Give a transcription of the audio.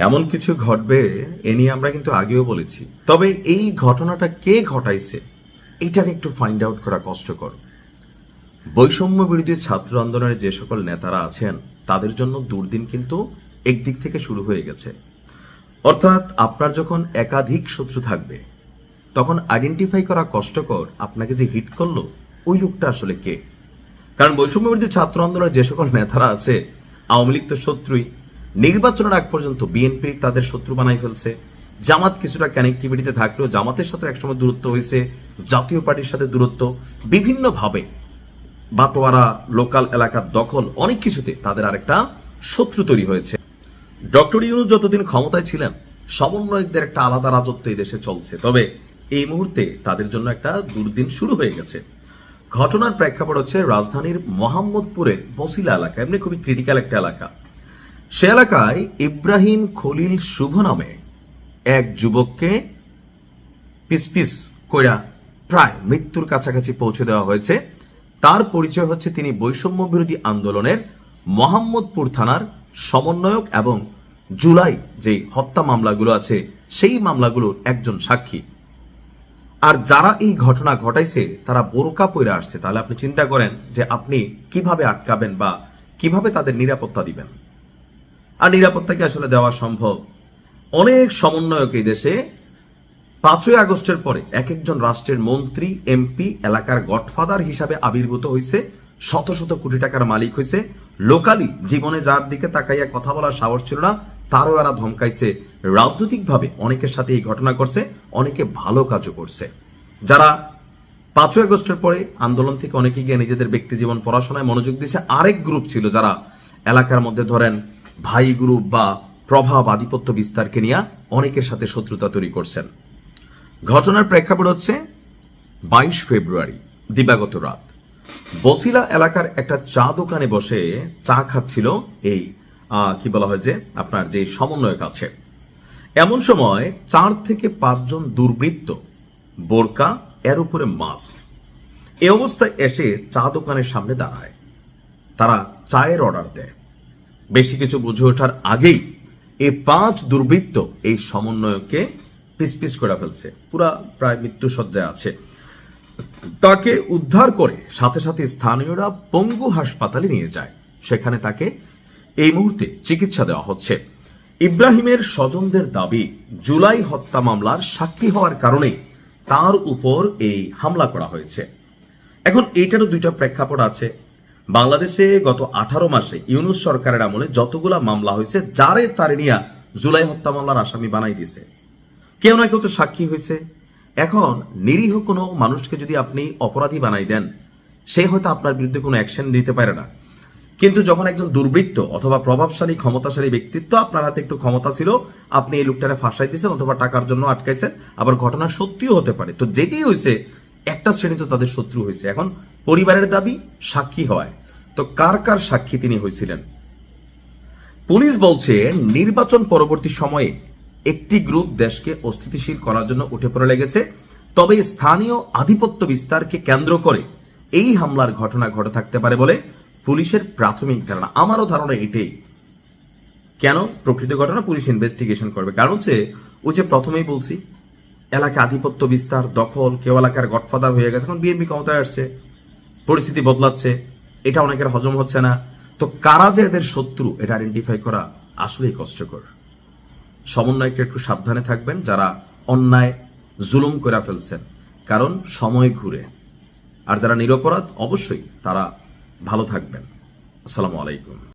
এমন কিছু ঘটবে এ নিয়ে আমরা কিন্তু আগেও বলেছি, তবে এই ঘটনাটা কে ঘটাইছে এটাকে একটু ফাইন্ড আউট করা কষ্টকর। বৈষম্য বিরোধী ছাত্র আন্দোলনের যে সকল নেতারা আছেন তাদের জন্য দুর্দিন কিন্তু একদিক থেকে শুরু হয়ে গেছে। অর্থাৎ আপনার যখন একাধিক শত্রু থাকবে তখন আইডেন্টিফাই করা কষ্টকর আপনাকে যে হিট করলো ওই লোকটা আসলে কে। কারণ বৈষম্য বিরোধী ছাত্র আন্দোলনের যে সকল নেতারা আছে, আওয়ামী লীগ তো শত্রুই, নির্বাচনের আগ পর্যন্ত বিএনপি তাদের শত্রু বানাই ফেলছে। জামাত কিছুটা কানেক্টিভিটিতে থাকলেও জামাতের সাথে একসময় দূরত্ব হয়েছে, জাতীয় পার্টির সাথে দূরত্ব, বিভিন্নভাবে বাটোয়ারা, লোকাল এলাকার দখল, অনেক কিছুতে তাদের আরেকটা শত্রু তৈরি হয়েছে। ডক্টর ইউনূস যতদিন ক্ষমতায় ছিলেন সমন্বয়কদের একটা আলাদা রাজত্ব এই দেশে চলছে, তবে এই মুহূর্তে তাদের জন্য একটা দুর্দিন শুরু হয়ে গেছে। ঘটনার প্রেক্ষাপট হচ্ছে রাজধানীর মোহাম্মদপুরের বসিলা এলাকা, এমনি খুবই ক্রিটিক্যাল একটা এলাকা। সে এলাকায় ইব্রাহিম খলিল শুভ নামে এক যুবককে পিস পিস কইরা প্রায় মৃত্যুর কাছাকাছি পৌঁছে দেওয়া হয়েছে। তার পরিচয় হচ্ছে তিনি বৈষম্য বিরোধী আন্দোলনের মোহাম্মদপুর থানার সমন্বয়ক এবং জুলাই যে হত্যা মামলাগুলো আছে সেই মামলাগুলোর একজন সাক্ষী। আর যারা এই ঘটনা ঘটাইছে তারা বোরকা পরে আসছে। তাহলে আপনি চিন্তা করেন যে আপনি কিভাবে আটকাবেন বা কিভাবে তাদের নিরাপত্তা দিবেন। আর নিরাপত্তা কি আসলে দেওয়া সম্ভব? অনেক সমন্বয়ক এই দেশে 5ই আগস্টের পরে এক একজন রাষ্ট্রের মন্ত্রী, এমপি, এলাকার গডফাদার হিসাবে আবির্ভূত হয়েছে, শত শত কোটি টাকার মালিক হয়েছে। লোকালি জীবনে যার দিকে তাকাইয়া কথা বলার সাহস ছিল না তারও এরা ধমকাইছে। রাজনৈতিকভাবে অনেকের সাথে এই ঘটনা করছে, অনেকে ভালো কাজও করছে। যারা 5ই আগস্টের পরে আন্দোলন থেকে অনেকে গিয়ে নিজেদের ব্যক্তি জীবন, পড়াশোনায় মনোযোগ দিয়েছে। আরেক গ্রুপ ছিল যারা এলাকার মধ্যে ধরেন ভাই গ্রুপ বা প্রভাব, আধিপত্য বিস্তারকে নিয়ে অনেকের সাথে শত্রুতা তৈরি করছেন। ঘটনার প্রেক্ষাপট হচ্ছে 22 ফেব্রুয়ারি দিবাগত রাত বসিলা এলাকার একটা চা দোকানে বসে চা খাচ্ছিল এই কি বলা হয় যে আপনার যে সমন্বয়ক আছে। এমন সময় 4 থেকে 5 জন দুর্বৃত্ত, বোরকা, এর উপরে মাস্ক, এই অবস্থায় এসে চা দোকানের সামনে দাঁড়ায়। তারা চায়ের অর্ডার দেয়। বেশি কিছু বুঝে ওঠার আগেই এই 5 দুর্বৃত্ত এই সমন্বয়ককে পিস পিস করে ফেলছে, পুরা প্রায় মৃত্যু সজ্জায় আছে। তাকে উদ্ধার করে সাথে সাথে স্থানীয়রা পঙ্গু হাসপাতালে নিয়ে যায়। সেখানে তাকে এই মুহূর্তে চিকিৎসা দেওয়া হচ্ছে। ইব্রাহিমের স্বজনদের দাবি জুলাই হত্যা মামলার সাক্ষী হওয়ার কারণে তার উপর এই হামলা করা হয়েছে। এখন এইটারও দুইটা প্রেক্ষাপট আছে। বাংলাদেশে গত 18 মাসে ইউনূস সরকারের আমলে যতগুলা মামলা হয়েছে যারে তারে নিয়া জুলাই হত্যা মামলার আসামি বানাই দিছে। কেউ না কেউ তো সাক্ষী হয়েছে। এখন নিরীহ কোনো মানুষকে যদি আপনি অপরাধী বানাই দেন, সে হয়তো আপনার বিরুদ্ধে কোনো অ্যাকশন নিতে পারে না। কিন্তু যখন একজন দুর্বৃত্ত অথবা প্রভাবশালী, ক্ষমতাশালী ব্যক্তিত্ব, আপনার হাতে একটু ক্ষমতা ছিল, আপনি এই লোকটারে ফাঁসাই দিয়েছেন অথবা টাকার জন্য আটকাইছেন, আবার ঘটনা সত্যিও হতে পারে। তো যেটি হয়েছে একটা শ্রেণী তো তাদের শত্রু হয়েছে। এখন পরিবারের দাবি সাক্ষী হয়। তো কার কার সাক্ষী তিনি হয়েছিলেন? পুলিশ বলছে নির্বাচন পরবর্তী সময়ে একটি গ্রুপ দেশকে অস্থিতিশীল করার জন্য উঠে পড়ে লেগেছে। তবে স্থানীয় আধিপত্য বিস্তারকে কেন্দ্র করে এই হামলার ঘটনা ঘটে থাকতে পারে বলে পুলিশের প্রাথমিক ধারণা। আমারও ধারণা এটাই। কেন? প্রকৃত ঘটনা পুলিশ ইনভেস্টিগেশন করবে। কারণ হচ্ছে ওই যে প্রথমেই বলছি, এলাকা আধিপত্য বিস্তার, দখল, কেউ এলাকার গডফাদার হয়ে গেছে। এখন বিএনপি ক্ষমতায় আসছে, পরিস্থিতি বদলাচ্ছে, এটা অনেকের হজম হচ্ছে না। তো কারা যে এদের শত্রু এটা আইডেন্টিফাই করা আসলেই কষ্টকর। সমন্বয়কে একটু সাবধানে থাকবেন যারা অন্যায় জুলুম করে ফেলছেন, কারণ সময় ঘুরে। আর যারা নিরপরাধ অবশ্যই তারা ভালো থাকবেন। আসসালামু আলাইকুম।